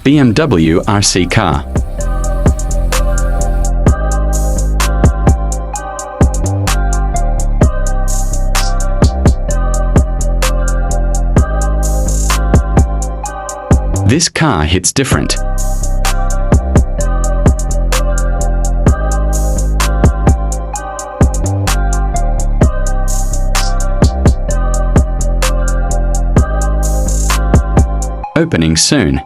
BMW Rc Car. This car hits different. Opening soon.